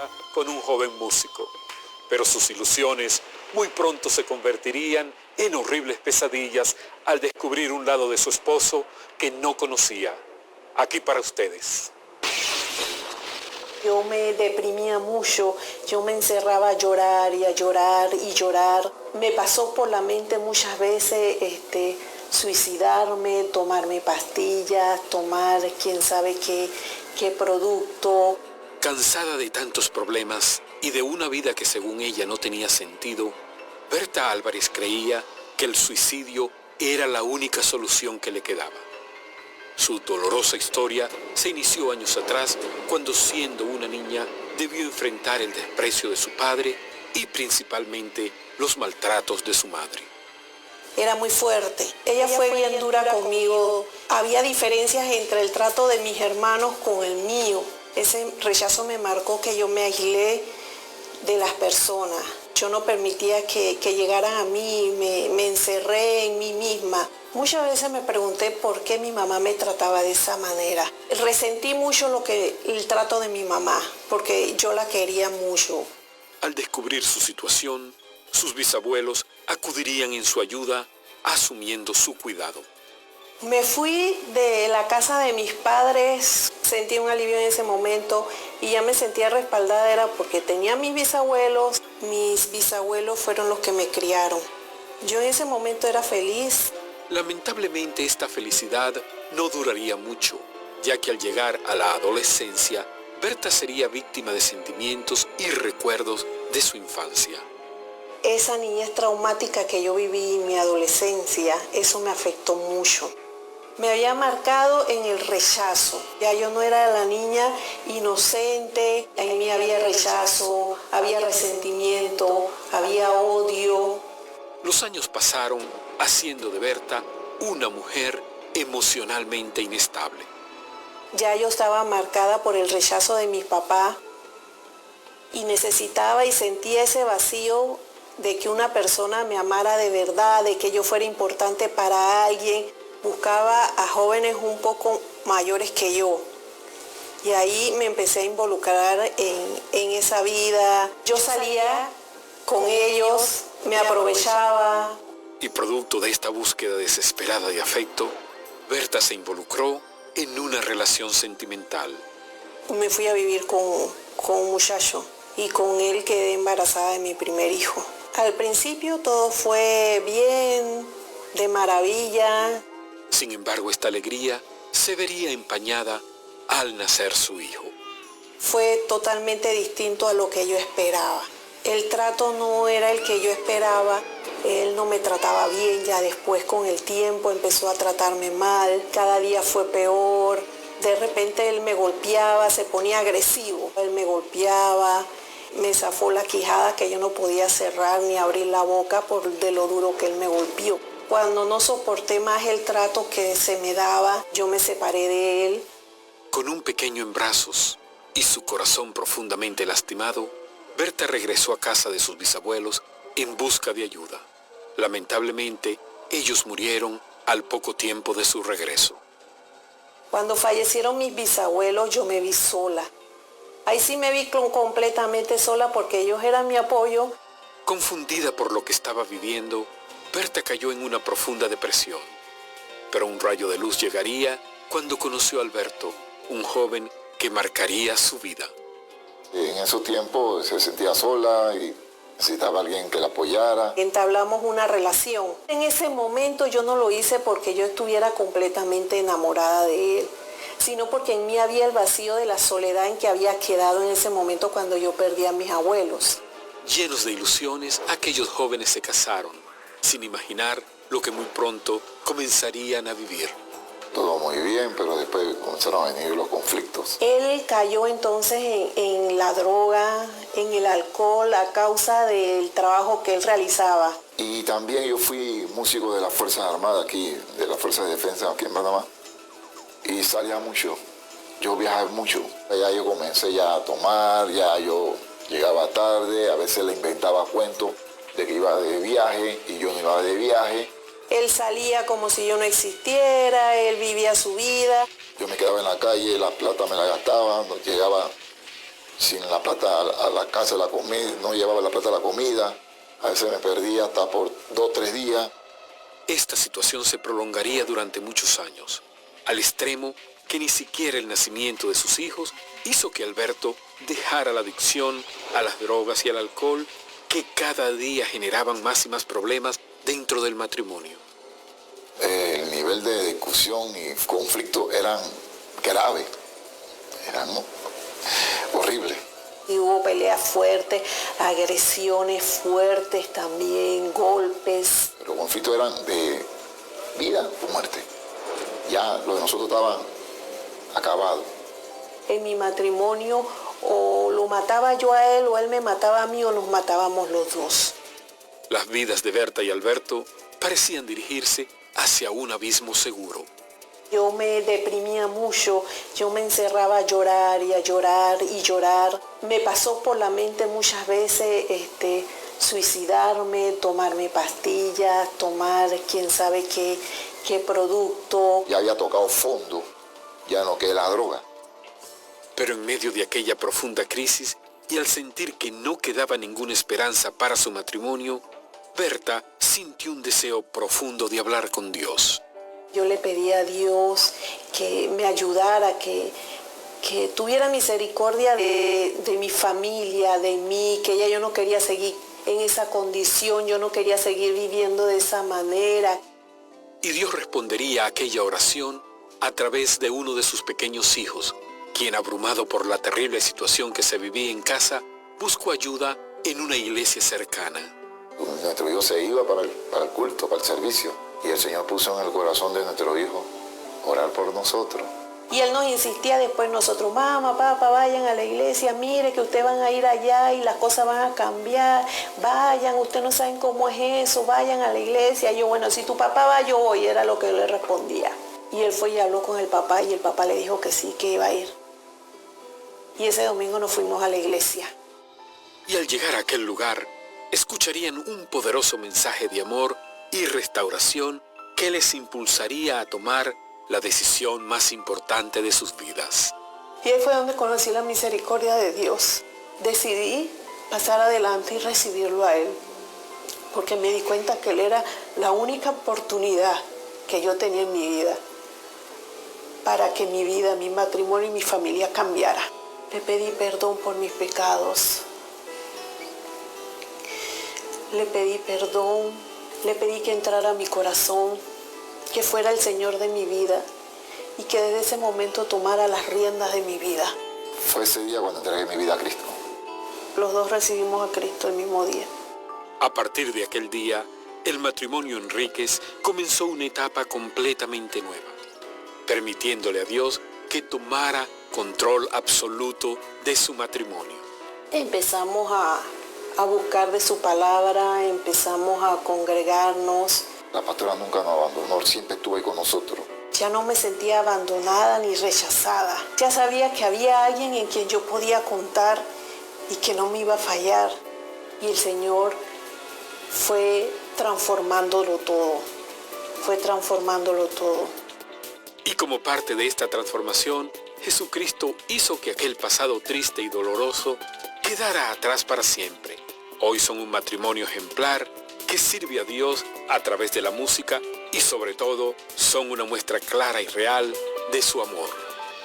casarla con un joven músico. Pero sus ilusiones muy pronto se convertirían en horribles pesadillas al descubrir un lado de su esposo que no conocía. Aquí para ustedes. Yo me deprimía mucho, yo me encerraba a llorar y a llorar y llorar. Me pasó por la mente muchas veces suicidarme, tomarme pastillas, tomar quién sabe qué producto. Cansada de tantos problemas y de una vida que según ella no tenía sentido, Berta Álvarez creía que el suicidio era la única solución que le quedaba. Su dolorosa historia se inició años atrás cuando, siendo una niña, debió enfrentar el desprecio de su padre y principalmente los maltratos de su madre. Era muy fuerte. Ella fue bien dura conmigo. Había diferencias entre el trato de mis hermanos con el mío. Ese rechazo me marcó que yo me aislé de las personas. Yo no permitía que llegaran a mí, me encerré en mí misma. Muchas veces me pregunté por qué mi mamá me trataba de esa manera. Resentí mucho el trato de mi mamá, porque yo la quería mucho. Al descubrir su situación, sus bisabuelos acudirían en su ayuda, asumiendo su cuidado. Me fui de la casa de mis padres, sentí un alivio en ese momento y ya me sentía respaldada, era porque tenía mis bisabuelos fueron los que me criaron. Yo en ese momento era feliz. Lamentablemente esta felicidad no duraría mucho, ya que al llegar a la adolescencia, Berta sería víctima de sentimientos y recuerdos de su infancia. Esa niñez traumática que yo viví en mi adolescencia, eso me afectó mucho. Me había marcado en el rechazo. Ya yo no era la niña inocente, en mí había rechazo, había resentimiento, había odio. Los años pasaron haciendo de Berta una mujer emocionalmente inestable. Ya yo estaba marcada por el rechazo de mi papá y necesitaba y sentía ese vacío de que una persona me amara de verdad, de que yo fuera importante para alguien. Buscaba a jóvenes un poco mayores que yo. Y ahí me empecé a involucrar en esa vida. Yo salía con ellos, me aprovechaba. Y producto de esta búsqueda desesperada de afecto, Berta se involucró en una relación sentimental. Me fui a vivir con un muchacho y con él quedé embarazada de mi primer hijo. Al principio todo fue bien, de maravilla. Sin embargo, esta alegría se vería empañada al nacer su hijo. Fue totalmente distinto a lo que yo esperaba. El trato no era el que yo esperaba. Él no me trataba bien, ya después con el tiempo empezó a tratarme mal. Cada día fue peor. De repente él me golpeaba, se ponía agresivo. Él me golpeaba, me zafó la quijada que yo no podía cerrar ni abrir la boca de lo duro que él me golpeó. Cuando no soporté más el trato que se me daba, yo me separé de él. Con un pequeño en brazos y su corazón profundamente lastimado, Berta regresó a casa de sus bisabuelos en busca de ayuda. Lamentablemente, ellos murieron al poco tiempo de su regreso. Cuando fallecieron mis bisabuelos, yo me vi sola. Ahí sí me vi completamente sola porque ellos eran mi apoyo. Confundida por lo que estaba viviendo, Berta cayó en una profunda depresión. Pero un rayo de luz llegaría cuando conoció a Alberto, un joven que marcaría su vida. En esos tiempos se sentía sola y necesitaba alguien que la apoyara. Entablamos una relación. En ese momento yo no lo hice porque yo estuviera completamente enamorada de él, sino porque en mí había el vacío de la soledad en que había quedado en ese momento cuando yo perdí a mis abuelos. Llenos de ilusiones, aquellos jóvenes se casaron, sin imaginar lo que muy pronto comenzarían a vivir. Todo muy bien, pero después comenzaron a venir los conflictos. Él cayó entonces en la droga, en el alcohol, a causa del trabajo que él realizaba. Y también yo fui músico de las Fuerzas Armadas aquí, de las Fuerzas de Defensa aquí en Panamá. Y salía mucho, yo viajaba mucho. Ya yo comencé ya a tomar, ya yo llegaba tarde, a veces le inventaba cuentos de que iba de viaje y yo no iba de viaje. Él salía como si yo no existiera, él vivía su vida. Yo me quedaba en la calle, la plata me la gastaba, no llegaba sin la plata a la casa de la comida, no llevaba la plata a la comida, a veces me perdía hasta por 2 o 3 días. Esta situación se prolongaría durante muchos años, al extremo que ni siquiera el nacimiento de sus hijos hizo que Alberto dejara la adicción a las drogas y al alcohol, que cada día generaban más y más problemas dentro del matrimonio. El nivel de discusión y conflicto eran graves, eran horribles. Y hubo peleas fuertes, agresiones fuertes también, golpes. Los conflictos eran de vida o muerte. Ya los de nosotros estaban acabados. En mi matrimonio o lo mataba yo a él o él me mataba a mí o nos matábamos los dos. Las vidas de Berta y Alberto parecían dirigirse hacia un abismo seguro. Yo me deprimía mucho, yo me encerraba a llorar y a llorar y llorar. Me pasó por la mente muchas veces suicidarme, tomarme pastillas, tomar quién sabe qué producto. Ya había tocado fondo, ya no que la droga. Pero en medio de aquella profunda crisis y al sentir que no quedaba ninguna esperanza para su matrimonio, Berta sintió un deseo profundo de hablar con Dios. Yo le pedí a Dios que me ayudara, que tuviera misericordia de mi familia, de mí, que ya yo no quería seguir en esa condición, yo no quería seguir viviendo de esa manera. Y Dios respondería a aquella oración a través de uno de sus pequeños hijos, quien, abrumado por la terrible situación que se vivía en casa, buscó ayuda en una iglesia cercana. Nuestro hijo se iba para el culto, para el servicio, y el Señor puso en el corazón de nuestro hijo orar por nosotros. Y él nos insistía después nosotros, mamá, papá, vayan a la iglesia, mire que ustedes van a ir allá y las cosas van a cambiar, vayan, ustedes no saben cómo es eso, vayan a la iglesia. Y yo, bueno, si tu papá va, yo voy, era lo que yo le respondía. Y él fue y habló con el papá y el papá le dijo que sí, que iba a ir. Y ese domingo nos fuimos a la iglesia. Y al llegar a aquel lugar, escucharían un poderoso mensaje de amor y restauración que les impulsaría a tomar la decisión más importante de sus vidas. Y ahí fue donde conocí la misericordia de Dios. Decidí pasar adelante y recibirlo a Él, porque me di cuenta que Él era la única oportunidad que yo tenía en mi vida para que mi vida, mi matrimonio y mi familia cambiara. Le pedí perdón por mis pecados. Le pedí perdón, le pedí que entrara a mi corazón, que fuera el Señor de mi vida y que desde ese momento tomara las riendas de mi vida. Fue ese día cuando entregué mi vida a Cristo. Los dos recibimos a Cristo el mismo día. A partir de aquel día, el matrimonio Enríquez comenzó una etapa completamente nueva, permitiéndole a Dios que tomara control absoluto de su matrimonio. Empezamos a buscar de su palabra, empezamos a congregarnos. La pastora nunca nos abandonó, siempre estuvo ahí con nosotros. Ya no me sentía abandonada ni rechazada. Ya sabía que había alguien en quien yo podía contar y que no me iba a fallar. Y el Señor fue transformándolo todo. Fue transformándolo todo. Y como parte de esta transformación, Jesucristo hizo que aquel pasado triste y doloroso quedara atrás para siempre. Hoy son un matrimonio ejemplar que sirve a Dios a través de la música y sobre todo son una muestra clara y real de su amor.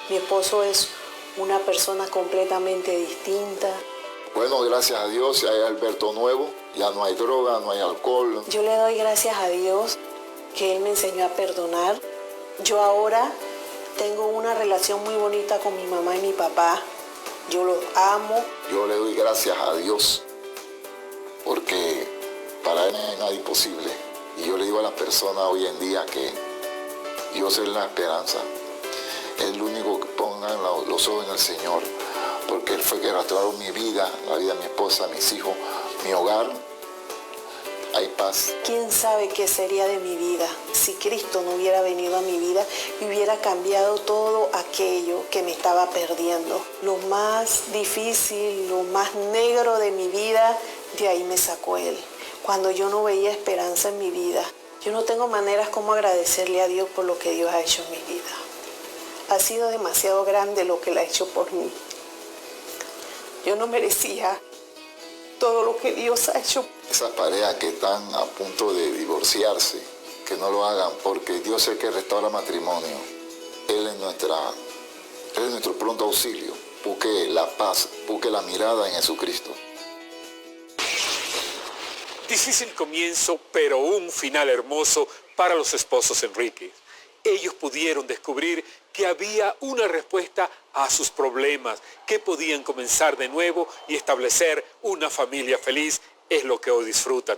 Mi esposo es una persona completamente distinta. Bueno, gracias a Dios, ya hay Alberto nuevo, ya no hay droga, no hay alcohol. Yo le doy gracias a Dios que Él me enseñó a perdonar. Yo ahora tengo una relación muy bonita con mi mamá y mi papá. Yo los amo. Yo le doy gracias a Dios porque para Él no hay nada imposible. Y yo le digo a las personas hoy en día que Dios es la esperanza. Es el único que pongan los ojos en el Señor, porque Él fue que restauró mi vida, la vida de mi esposa, mis hijos, mi hogar. Hay paz. ¿Quién sabe qué sería de mi vida si Cristo no hubiera venido a mi vida y hubiera cambiado todo aquello que me estaba perdiendo? Lo más difícil, lo más negro de mi vida, de ahí me sacó Él. Cuando yo no veía esperanza en mi vida, yo no tengo maneras como agradecerle a Dios por lo que Dios ha hecho en mi vida. Ha sido demasiado grande lo que Él ha hecho por mí. Yo no merecía todo lo que Dios ha hecho. Esas parejas que están a punto de divorciarse, que no lo hagan, porque Dios es el que restaura matrimonio. Él es nuestro pronto auxilio. Busque la paz, busque la mirada en Jesucristo. Difícil comienzo, pero un final hermoso para los esposos Enríquez. Ellos pudieron descubrir que había una respuesta a sus problemas, que podían comenzar de nuevo y establecer una familia feliz, es lo que hoy disfrutan.